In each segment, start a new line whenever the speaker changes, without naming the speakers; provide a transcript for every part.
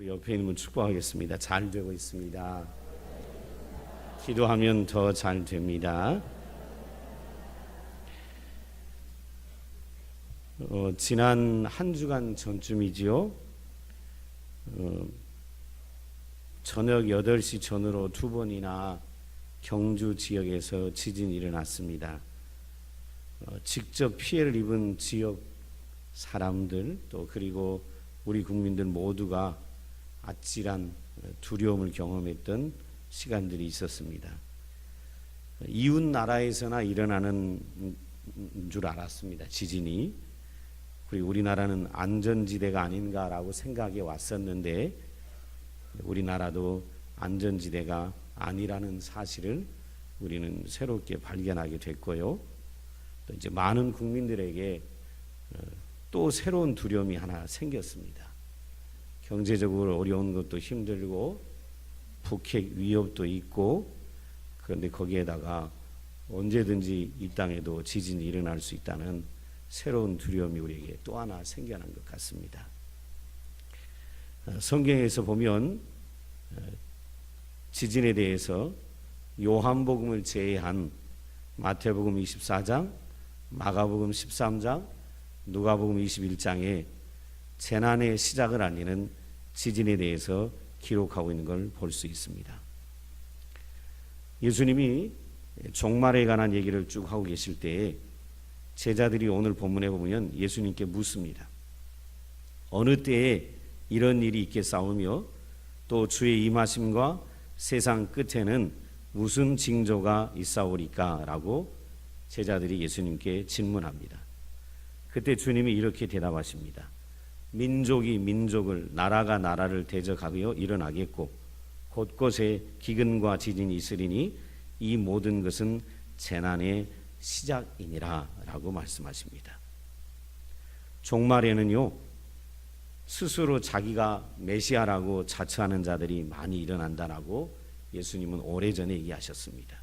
우리 옆에 있는 분 축복하겠습니다. 잘 되고 있습니다. 기도하면 더 잘 됩니다. 지난 한 주간 전쯤이지요. 저녁 8시 전후로 2번이나 경주 지역에서 지진이 일어났습니다. 직접 피해를 입은 지역 사람들 또 그리고 우리 국민들 모두가 아찔한 두려움을 경험했던 시간들이 있었습니다. 이웃 나라에서나 일어나는 줄 알았습니다. 지진이. 그리고 우리나라는 안전지대가 아닌가라고 생각해 왔었는데 우리나라도 안전지대가 아니라는 사실을 우리는 새롭게 발견하게 됐고요. 또 이제 많은 국민들에게 또 새로운 두려움이 하나 생겼습니다. 경제적으로 어려운 것도 힘들고 북핵 위협도 있고 그런데 거기에다가 언제든지 이 땅에도 지진이 일어날 수 있다는 새로운 두려움이 우리에게 또 하나 생겨난 것 같습니다. 성경에서 보면 지진에 대해서 요한복음을 제외한 마태복음 24장, 마가복음 13장, 누가복음 21장에 재난의 시작을 알리는 지진에 대해서 기록하고 있는 걸 볼 수 있습니다. 예수님이 종말에 관한 얘기를 쭉 하고 계실 때에 제자들이 오늘 본문에 보면 예수님께 묻습니다. 어느 때에 이런 일이 있겠사오며 또 주의 임하심과 세상 끝에는 무슨 징조가 있사오리까? 라고 제자들이 예수님께 질문합니다. 그때 주님이 이렇게 대답하십니다. 민족이 민족을 나라가 나라를 대적하여 일어나겠고 곳곳에 기근과 지진이 있으리니 이 모든 것은 재난의 시작이니라 라고 말씀하십니다. 종말에는요 스스로 자기가 메시아라고 자처하는 자들이 많이 일어난다라고 예수님은 오래전에 얘기하셨습니다.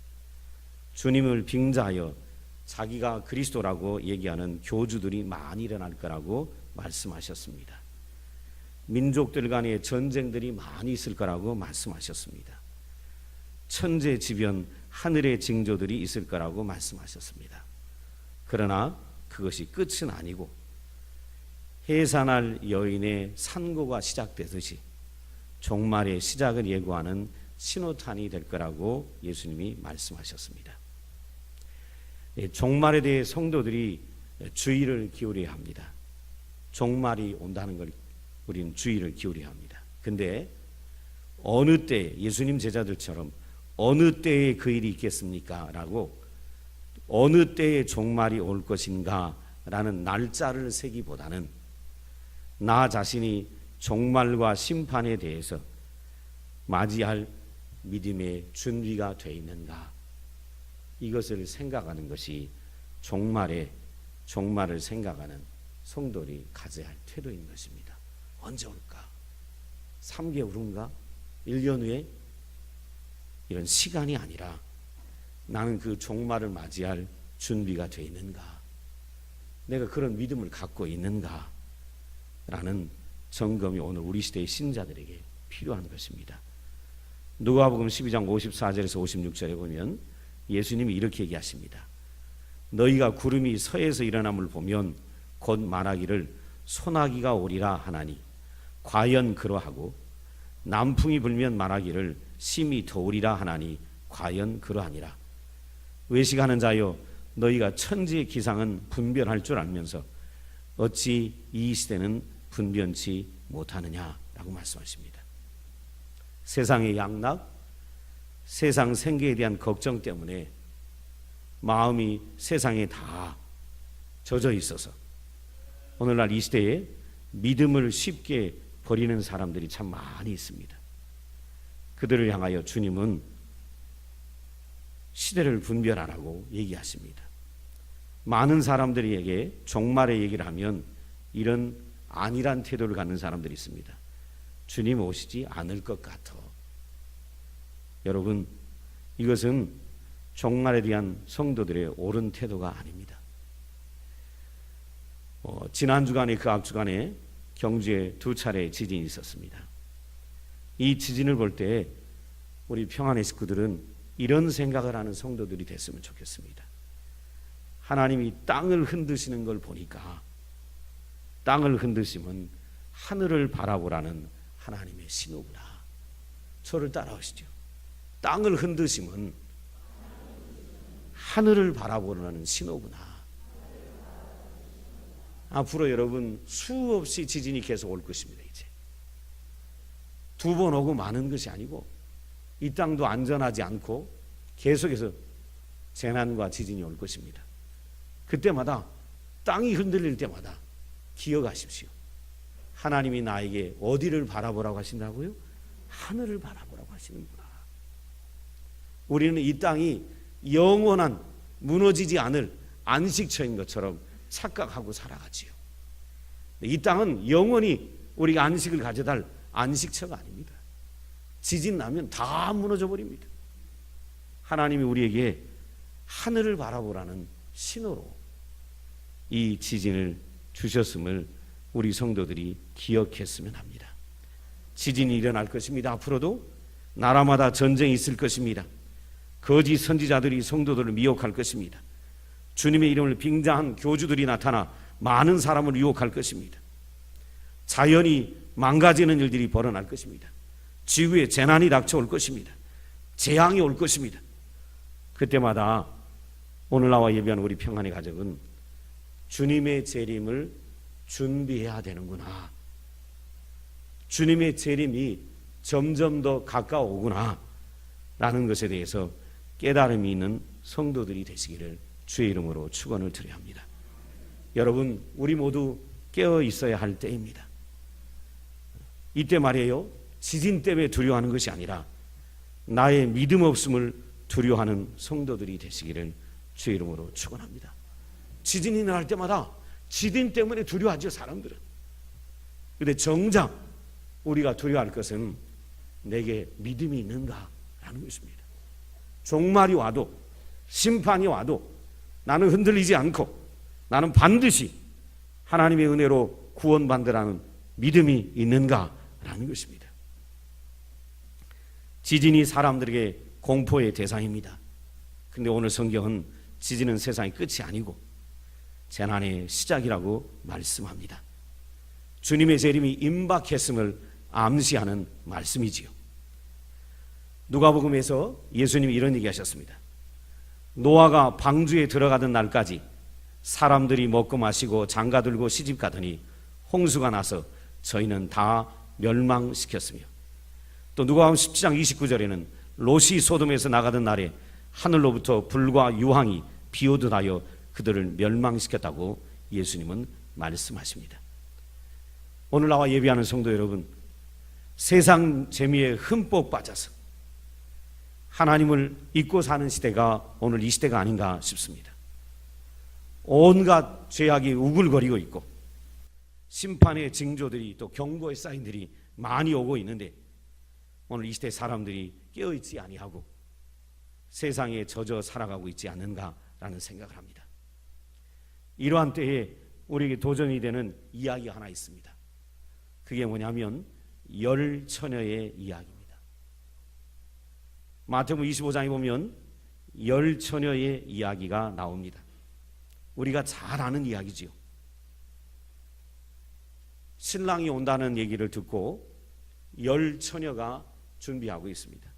주님을 빙자하여 자기가 그리스도라고 얘기하는 교주들이 많이 일어날 거라고 말씀하셨습니다. 민족들 간의 전쟁들이 많이 있을 거라고 말씀하셨습니다. 천재지변 하늘의 징조들이 있을 거라고 말씀하셨습니다. 그러나 그것이 끝은 아니고 해산할 여인의 산고가 시작되듯이 종말의 시작을 예고하는 신호탄이 될 거라고 예수님이 말씀하셨습니다. 종말에 대해 성도들이 주의를 기울여야 합니다. 종말이 온다는 걸 우리는 주의를 기울여야 합니다. 근데 어느 때 예수님 제자들처럼 어느 때에 그 일이 있겠습니까? 라고 어느 때에 종말이 올 것인가? 라는 날짜를 세기보다는 나 자신이 종말과 심판에 대해서 맞이할 믿음의 준비가 되어 있는가? 이것을 생각하는 것이 종말을 생각하는 성도들이 가져야 할 태도인 것입니다. 언제 올까? 3개월 후인가? 1년 후에? 이런 시간이 아니라 나는 그 종말을 맞이할 준비가 되어 있는가? 내가 그런 믿음을 갖고 있는가? 라는 점검이 오늘 우리 시대의 신자들에게 필요한 것입니다. 누가복음 12장 54절에서 56절에 보면 예수님이 이렇게 얘기하십니다. 너희가 구름이 서에서 일어남을 보면 곧 말하기를 소나기가 오리라 하나니 과연 그러하고 남풍이 불면 말하기를 심히 더우리라 하나니 과연 그러하니라. 외식하는 자여 너희가 천지의 기상은 분별할 줄 알면서 어찌 이 시대는 분변치 못하느냐라고 말씀하십니다. 세상의 양락, 세상 생계에 대한 걱정 때문에 마음이 세상에 다 젖어 있어서 오늘날 이 시대에 믿음을 쉽게 버리는 사람들이 참 많이 있습니다. 그들을 향하여 주님은 시대를 분별하라고 얘기하십니다. 많은 사람들에게 종말의 얘기를 하면 이런 안일한 태도를 갖는 사람들이 있습니다. 주님 오시지 않을 것 같아. 여러분, 이것은 종말에 대한 성도들의 옳은 태도가 아닙니다. 지난 주간에 그 앞주간에 경주에 2차례 지진이 있었습니다. 이 지진을 볼 때 우리 평안의 식구들은 이런 생각을 하는 성도들이 됐으면 좋겠습니다. 하나님이 땅을 흔드시는 걸 보니까 땅을 흔드시면 하늘을 바라보라는 하나님의 신호구나. 저를 따라하시죠. 땅을 흔드시면 하늘을 바라보라는 신호구나. 앞으로 여러분 수없이 지진이 계속 올 것입니다. 이제 두 번 오고 마는 것이 아니고 이 땅도 안전하지 않고 계속해서 재난과 지진이 올 것입니다. 그때마다 땅이 흔들릴 때마다 기억하십시오. 하나님이 나에게 어디를 바라보라고 하신다고요? 하늘을 바라보라고 하시는구나. 우리는 이 땅이 영원한 무너지지 않을 안식처인 것처럼 착각하고 살아가지요. 이 땅은 영원히 우리가 안식을 가져다 할 안식처가 아닙니다. 지진 나면 다 무너져 버립니다. 하나님이 우리에게 하늘을 바라보라는 신호로 이 지진을 주셨음을 우리 성도들이 기억했으면 합니다. 지진이 일어날 것입니다. 앞으로도 나라마다 전쟁이 있을 것입니다. 거짓 선지자들이 성도들을 미혹할 것입니다. 주님의 이름을 빙자한 교주들이 나타나 많은 사람을 유혹할 것입니다. 자연이 망가지는 일들이 벌어날 것입니다. 지구에 재난이 닥쳐올 것입니다. 재앙이 올 것입니다. 그때마다 오늘 나와 예배하는 우리 평안의 가족은 주님의 재림을 준비해야 되는구나. 주님의 재림이 점점 더 가까워오구나 라는 것에 대해서 깨달음이 있는 성도들이 되시기를 주의 이름으로 축원을 드려야 합니다. 여러분, 우리 모두 깨어 있어야 할 때입니다. 이때 말이에요, 지진 때문에 두려워하는 것이 아니라 나의 믿음 없음을 두려워하는 성도들이 되시기를 주의 이름으로 축원합니다. 지진이 일어날 때마다 지진 때문에 두려워하죠, 사람들은. 그런데 정작 우리가 두려워할 것은 내게 믿음이 있는가라는 것입니다. 종말이 와도 심판이 와도 나는 흔들리지 않고 나는 반드시 하나님의 은혜로 구원받으라는 믿음이 있는가라는 것입니다. 지진이 사람들에게 공포의 대상입니다. 그런데 오늘 성경은 지진은 세상의 끝이 아니고 재난의 시작이라고 말씀합니다. 주님의 재림이 임박했음을 암시하는 말씀이지요. 누가복음에서 예수님이 이런 얘기하셨습니다. 노아가 방주에 들어가던 날까지 사람들이 먹고 마시고 장가들고 시집가더니 홍수가 나서 저희는 다 멸망시켰으며, 또 누가복음 17장 29절에는 롯이 소돔에서 나가던 날에 하늘로부터 불과 유황이 비오듯 하여 그들을 멸망시켰다고 예수님은 말씀하십니다. 오늘 나와 예배하는 성도 여러분, 세상 재미에 흠뻑 빠져서 하나님을 잊고 사는 시대가 오늘 이 시대가 아닌가 싶습니다. 온갖 죄악이 우글거리고 있고 심판의 징조들이 또 경고의 사인들이 많이 오고 있는데 오늘 이 시대 사람들이 깨어있지 아니하고 세상에 젖어 살아가고 있지 않는가라는 생각을 합니다. 이러한 때에 우리에게 도전이 되는 이야기가 하나 있습니다. 그게 뭐냐면 열 처녀의 이야기입니다. 마태복음 25장에 보면 열 처녀의 이야기가 나옵니다. 우리가 잘 아는 이야기지요. 신랑이 온다는 얘기를 듣고 열 처녀가 준비하고 있습니다.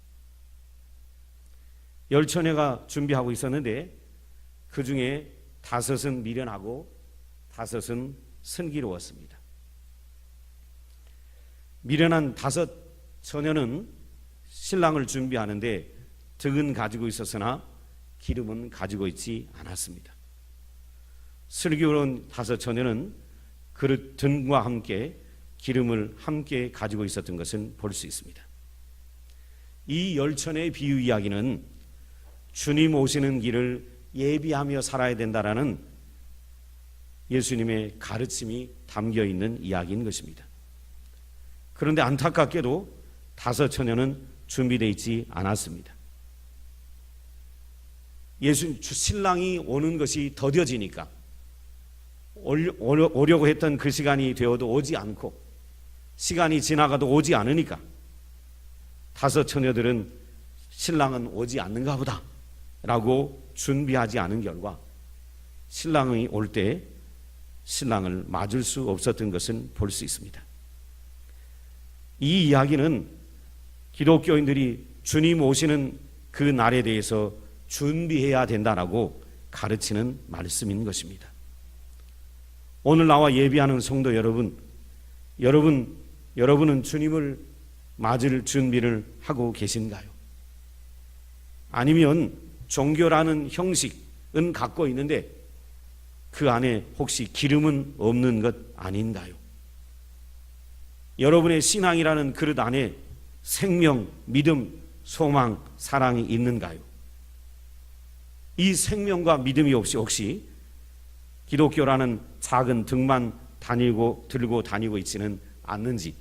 열 처녀가 준비하고 있었는데 그 중에 5은 미련하고 5은 슬기로웠습니다. 미련한 5 처녀는 신랑을 준비하는데 득은 가지고 있었으나 기름은 가지고 있지 않았습니다. 슬기로운 5 처녀는 그릇 등과 함께 기름을 함께 가지고 있었던 것을 볼 수 있습니다. 이 열 처녀의 비유 이야기는 주님 오시는 길을 예비하며 살아야 된다라는 예수님의 가르침이 담겨 있는 이야기인 것입니다. 그런데 안타깝게도 5 처녀는 준비되어 있지 않았습니다. 신랑이 오는 것이 더뎌지니까 오려고 했던 그 시간이 되어도 오지 않고 시간이 지나가도 오지 않으니까 5 처녀들은 신랑은 오지 않는가 보다 라고 준비하지 않은 결과 신랑이 올 때 신랑을 맞을 수 없었던 것은 볼 수 있습니다. 이 이야기는 기독교인들이 주님 오시는 그 날에 대해서 준비해야 된다라고 가르치는 말씀인 것입니다. 오늘 나와 예배하는 성도 여러분, 여러분은 주님을 맞을 준비를 하고 계신가요? 아니면 종교라는 형식은 갖고 있는데 그 안에 혹시 기름은 없는 것 아닌가요? 여러분의 신앙이라는 그릇 안에 생명, 믿음, 소망, 사랑이 있는가요? 이 생명과 믿음이 없이 혹시 기독교라는 작은 등만 들고 다니고 있지는 않는지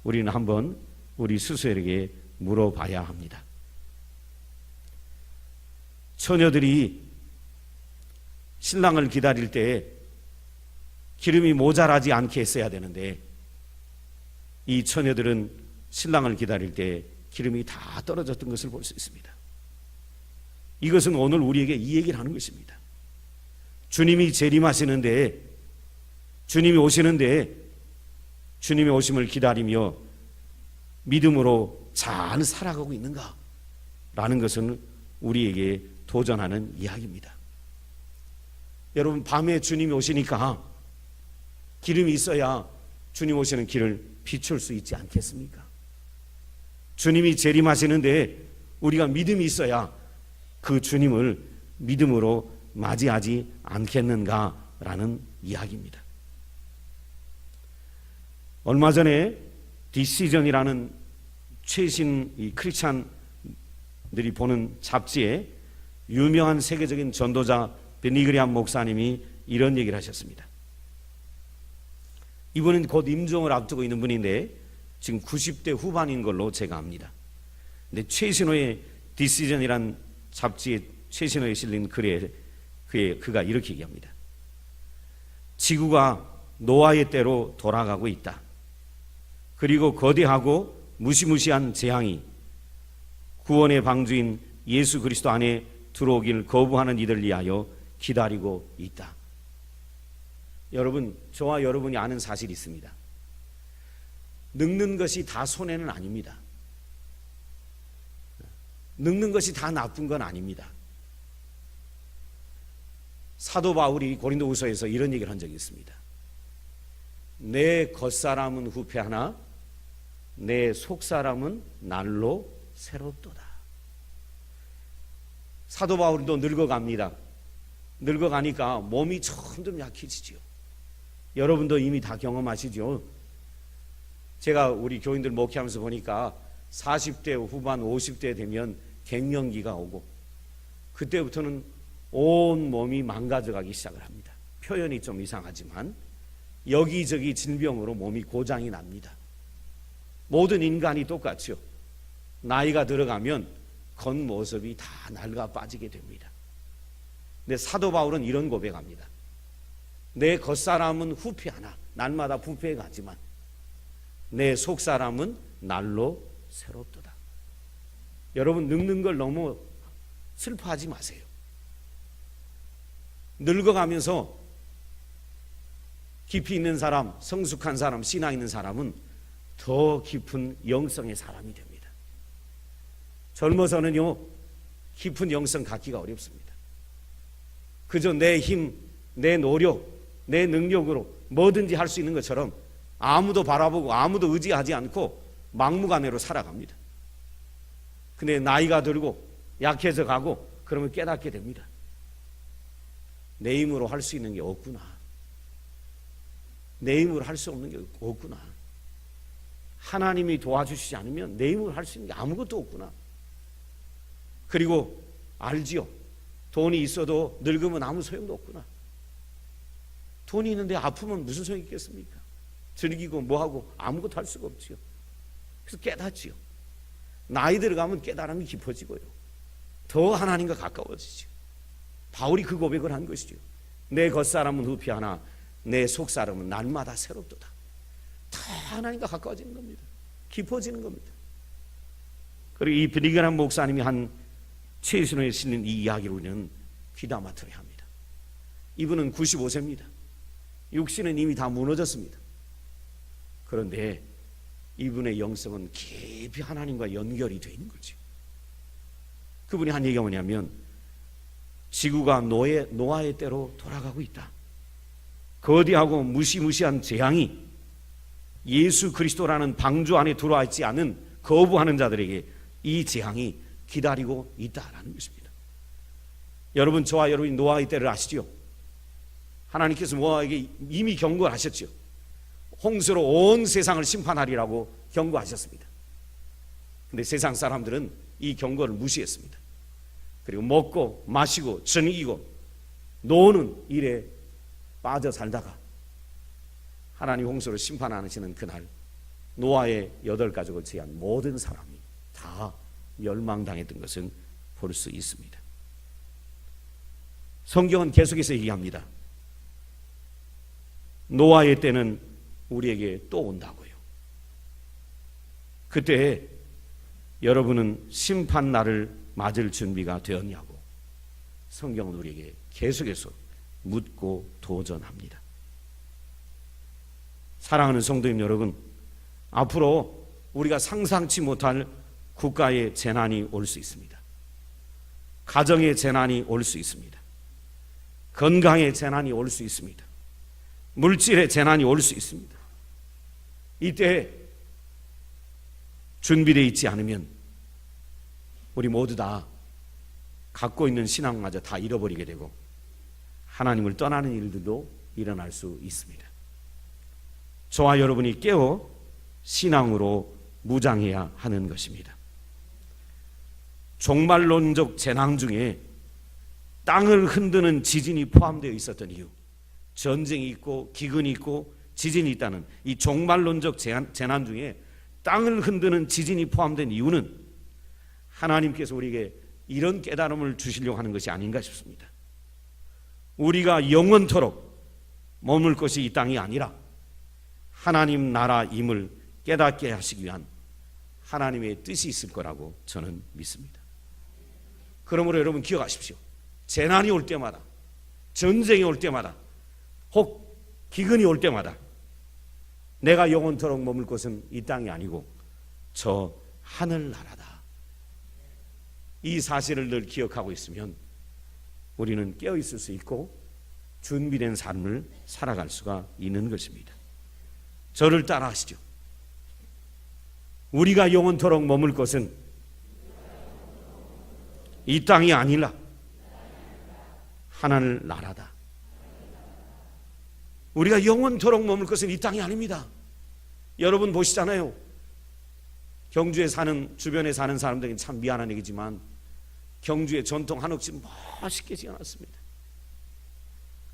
우리는 한번 우리 스스로에게 물어봐야 합니다. 처녀들이 신랑을 기다릴 때 기름이 모자라지 않게 했어야 되는데 이 처녀들은 신랑을 기다릴 때 기름이 다 떨어졌던 것을 볼 수 있습니다. 이것은 오늘 우리에게 이 얘기를 하는 것입니다. 주님이 재림하시는데, 주님이 오시는데 주님의 오심을 기다리며 믿음으로 잘 살아가고 있는가? 라는 것은 우리에게 도전하는 이야기입니다. 여러분, 밤에 주님이 오시니까 기름이 있어야 주님 오시는 길을 비출 수 있지 않겠습니까? 주님이 재림하시는데 우리가 믿음이 있어야 그 주님을 믿음으로 맞이하지 않겠는가라는 이야기입니다. 얼마 전에 디시전이라는 최신 이 크리스찬들이 보는 잡지에 유명한 세계적인 전도자 베니그리암 목사님이 이런 얘기를 하셨습니다. 이분은 곧 임종을 앞두고 있는 분인데 지금 90대 후반인 걸로 제가 압니다. 근데 최신호의 디시전이란 잡지의 최신호에 실린 글에 그가 이렇게 얘기합니다. 지구가 노아의 때로 돌아가고 있다. 그리고 거대하고 무시무시한 재앙이 구원의 방주인 예수 그리스도 안에 들어오길 거부하는 이들을 위하여 기다리고 있다. 여러분, 저와 여러분이 아는 사실이 있습니다. 늙는 것이 다 손해는 아닙니다. 늙는 것이 다 나쁜 건 아닙니다. 사도 바울이 고린도후서에서 이런 얘기를 한 적이 있습니다. 내 겉사람은 후패하나 내 속사람은 날로 새롭도다. 사도 바울도 늙어갑니다. 늙어가니까 몸이 점점 약해지죠. 여러분도 이미 다 경험하시죠. 제가 우리 교인들 목회하면서 보니까 40대 후반 50대 되면 갱년기가 오고 그때부터는 온 몸이 망가져가기 시작을 합니다. 표현이 좀 이상하지만 여기저기 질병으로 몸이 고장이 납니다. 모든 인간이 똑같죠. 나이가 들어가면 겉모습이 다 낡아 빠지게 됩니다. 근데 사도 바울은 이런 고백합니다. 내 겉사람은 후패하나 날마다 부패해 가지만 내 속사람은 날로 새롭도다. 여러분, 늙는 걸 너무 슬퍼하지 마세요. 늙어가면서 깊이 있는 사람, 성숙한 사람, 신앙 있는 사람은 더 깊은 영성의 사람이 됩니다. 젊어서는요, 깊은 영성 갖기가 어렵습니다. 그저 내 힘, 내 노력, 내 능력으로 뭐든지 할 수 있는 것처럼 아무도 바라보고 아무도 의지하지 않고 막무가내로 살아갑니다. 근데 나이가 들고 약해져 가고 그러면 깨닫게 됩니다. 내 힘으로 할 수 있는 게 없구나. 내 힘으로 할 수 없는 게 없구나. 하나님이 도와주시지 않으면 내 힘으로 할 수 있는 게 아무것도 없구나. 그리고 알지요. 돈이 있어도 늙으면 아무 소용도 없구나. 돈이 있는데 아프면 무슨 소용이 있겠습니까? 즐기고 뭐하고 아무것도 할 수가 없지요. 그래서 깨닫지요. 나이 들어가면 깨달음이 깊어지고요. 더 하나님과 가까워지죠. 바울이 그 고백을 한 것이죠. 내 겉사람은 후패하나 내 속사람은 날마다 새롭도다. 더 하나님과 가까워지는 겁니다. 깊어지는 겁니다. 그리고 이 브리그람 목사님이 한 최신호에 실린 이 이야기를 우리는 귀담아 들어야 합니다. 이분은 95세입니다. 육신은 이미 다 무너졌습니다. 그런데 이분의 영성은 깊이 하나님과 연결이 되어 있는 거지. 그분이 한 얘기가 뭐냐면 지구가 노아의 때로 돌아가고 있다. 거대하고 무시무시한 재앙이 예수 그리스도라는 방주 안에 들어와 있지 않은 거부하는 자들에게 이 재앙이 기다리고 있다라는 것입니다. 여러분, 저와 여러분이 노아의 때를 아시죠? 하나님께서 노아에게 이미 경고를 하셨죠. 홍수로 온 세상을 심판하리라고 경고하셨습니다. 근데 세상 사람들은 이 경고를 무시했습니다. 그리고 먹고 마시고 즐기고 노는 일에 빠져 살다가 하나님 홍수로 심판하시는 그날 노아의 8가족을 제한 모든 사람이 다 멸망당했던 것은 볼 수 있습니다. 성경은 계속해서 얘기합니다. 노아의 때는 우리에게 또 온다고요. 그때 여러분은 심판 날을 맞을 준비가 되었냐고 성경은 우리에게 계속해서 묻고 도전합니다. 사랑하는 성도님 여러분, 앞으로 우리가 상상치 못할 국가의 재난이 올 수 있습니다. 가정의 재난이 올 수 있습니다. 건강의 재난이 올 수 있습니다. 물질의 재난이 올 수 있습니다. 이때 준비되어 있지 않으면 우리 모두 다 갖고 있는 신앙마저 다 잃어버리게 되고 하나님을 떠나는 일들도 일어날 수 있습니다. 저와 여러분이 깨어 신앙으로 무장해야 하는 것입니다. 종말론적 재난 중에 땅을 흔드는 지진이 포함되어 있었던 이유, 전쟁이 있고 기근이 있고 지진이 있다는 이 종말론적 재난 중에 땅을 흔드는 지진이 포함된 이유는 하나님께서 우리에게 이런 깨달음을 주시려고 하는 것이 아닌가 싶습니다. 우리가 영원토록 머물 것이 이 땅이 아니라 하나님 나라임을 깨닫게 하시기 위한 하나님의 뜻이 있을 거라고 저는 믿습니다. 그러므로 여러분 기억하십시오. 재난이 올 때마다, 전쟁이 올 때마다, 혹 기근이 올 때마다 내가 영원토록 머물 곳은 이 땅이 아니고 저 하늘나라다. 이 사실을 늘 기억하고 있으면 우리는 깨어있을 수 있고 준비된 삶을 살아갈 수가 있는 것입니다. 저를 따라하시죠. 우리가 영원토록 머물 곳은 이 땅이 아니라 하늘나라다. 우리가 영원토록 머물 것은 이 땅이 아닙니다. 여러분 보시잖아요. 경주에 사는, 주변에 사는 사람들에게는 참 미안한 얘기지만 경주의 전통 한옥집 멋있게 지어놨습니다.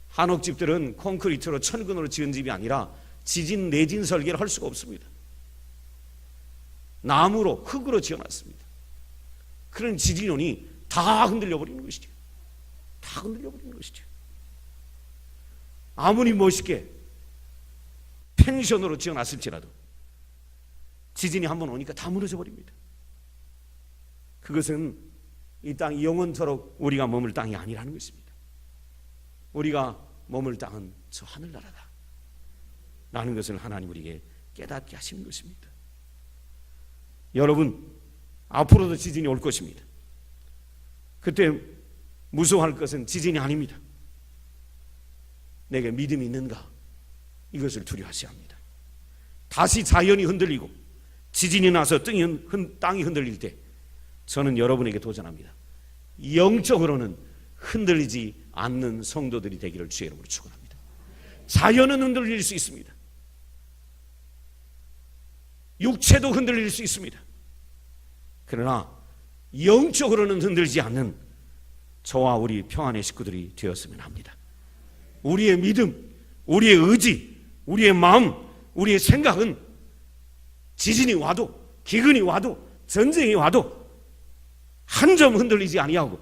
한옥집들은 콘크리트로 천근으로 지은 집이 아니라 지진 내진 설계를 할 수가 없습니다. 나무로, 흙으로 지어놨습니다. 그런 지진이 오니 다 흔들려 버리는 것이죠. 다 흔들려 버리는 것이죠. 아무리 멋있게 펜션으로 지어놨을지라도 지진이 한번 오니까 다 무너져 버립니다. 그것은 이 땅이 영원토록 우리가 머물 땅이 아니라는 것입니다. 우리가 머물 땅은 저 하늘나라다 라는 것을 하나님 우리에게 깨닫게 하시는 것입니다. 여러분, 앞으로도 지진이 올 것입니다. 그때 무서워할 것은 지진이 아닙니다. 내게 믿음이 있는가? 이것을 두려워하셔야 합니다. 다시 자연이 흔들리고 지진이 나서 땅이 흔들릴 때 저는 여러분에게 도전합니다. 영적으로는 흔들리지 않는 성도들이 되기를 주의 이름으로 축원합니다. 자연은 흔들릴 수 있습니다. 육체도 흔들릴 수 있습니다. 그러나 영적으로는 흔들리지 않는 저와 우리 평안의 식구들이 되었으면 합니다. 우리의 믿음, 우리의 의지, 우리의 마음, 우리의 생각은 지진이 와도, 기근이 와도, 전쟁이 와도 한 점 흔들리지 아니하고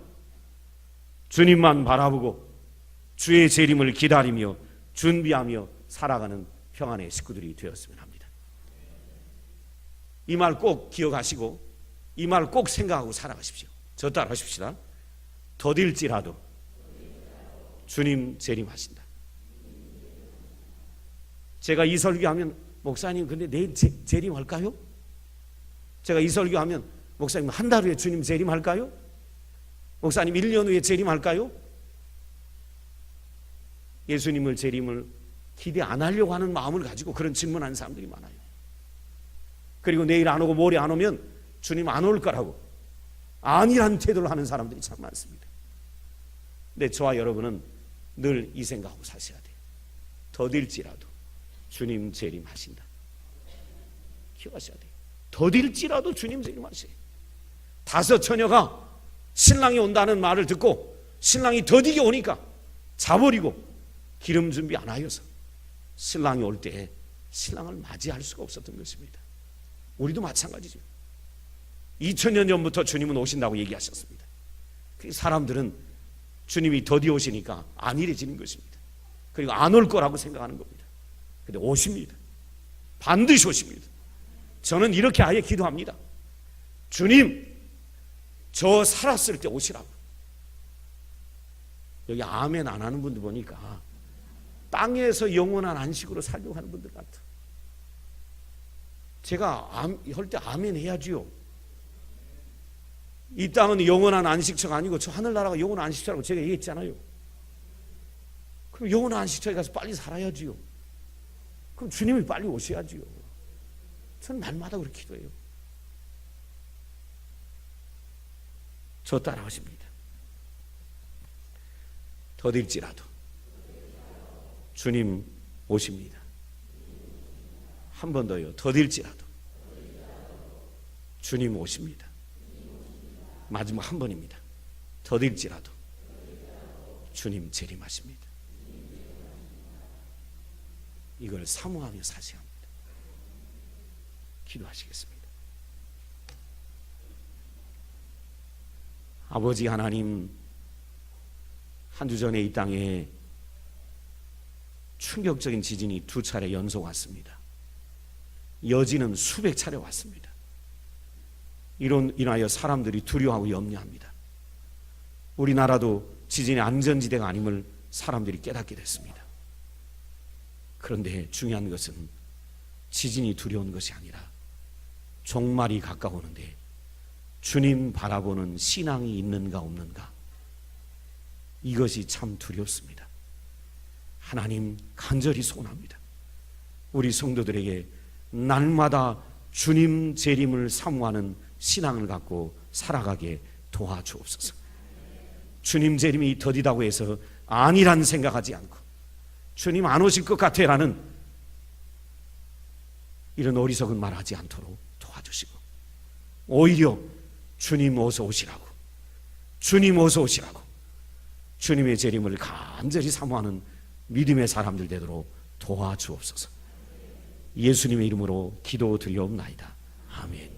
주님만 바라보고 주의 재림을 기다리며 준비하며 살아가는 평안의 식구들이 되었으면 합니다. 이 말 꼭 기억하시고 이 말 꼭 생각하고 살아가십시오. 저 따라 하십시다. 더딜지라도 주님 재림하신다. 제가 이 설교하면 목사님 근데 내일 재림할까요? 제가 이 설교하면 목사님 한 달 후에 주님 재림할까요? 목사님 1년 후에 재림할까요? 예수님을 재림을 기대 안 하려고 하는 마음을 가지고 그런 질문하는 사람들이 많아요. 그리고 내일 안 오고 모레 안 오면 주님 안 올 거라고 아니란 태도를 하는 사람들이 참 많습니다. 근데 저와 여러분은 늘 이 생각하고 사셔야 돼요. 더딜지라도 주님 재림하신다. 기억하셔야 돼요. 더딜지라도 주님 재림하세요. 5 처녀가 신랑이 온다는 말을 듣고 신랑이 더디게 오니까 자버리고 기름 준비 안 하여서 신랑이 올 때 신랑을 맞이할 수가 없었던 것입니다. 우리도 마찬가지죠. 2000년 전부터 주님은 오신다고 얘기하셨습니다. 사람들은 주님이 더디 오시니까 안일해지는 것입니다. 그리고 안 올 거라고 생각하는 겁니다. 근데 오십니다. 반드시 오십니다. 저는 이렇게 아예 기도합니다. 주님, 저 살았을 때 오시라고. 여기 아멘 안 하는 분들 보니까 땅에서 영원한 안식으로 살려고 하는 분들 같아. 제가 할 때 아멘 해야지요. 이 땅은 영원한 안식처가 아니고 저 하늘나라가 영원한 안식처라고 제가 얘기했잖아요. 그럼 영원한 안식처에 가서 빨리 살아야지요. 그럼 주님이 빨리 오셔야지요. 저는 날마다 그렇게 기도해요. 저 따라 하십니다. 더딜지라도 주님 오십니다. 한 번 더요. 더딜지라도 주님 오십니다. 마지막 한 번입니다. 더딜지라도 주님 재림하십니다. 이걸 사모하며 사셔야 합니다. 기도하시겠습니다. 아버지 하나님, 한 주 전에 이 땅에 충격적인 지진이 2차례 연속 왔습니다. 여진은 수백 차례 왔습니다. 이로 인하여 사람들이 두려워하고 염려합니다. 우리나라도 지진의 안전지대가 아님을 사람들이 깨닫게 됐습니다. 그런데 중요한 것은 지진이 두려운 것이 아니라 종말이 가까우는데 주님 바라보는 신앙이 있는가 없는가, 이것이 참 두렵습니다. 하나님, 간절히 소원합니다. 우리 성도들에게 날마다 주님 재림을 사모하는 신앙을 갖고 살아가게 도와주옵소서. 주님 재림이 더디다고 해서 아니란 생각하지 않고 주님 안 오실 것 같아라는 이런 어리석은 말하지 않도록 도와주시고, 오히려 주님 어서 오시라고, 주님 어서 오시라고 주님의 재림을 간절히 사모하는 믿음의 사람들 되도록 도와주옵소서. 예수님의 이름으로 기도드리옵나이다. 아멘.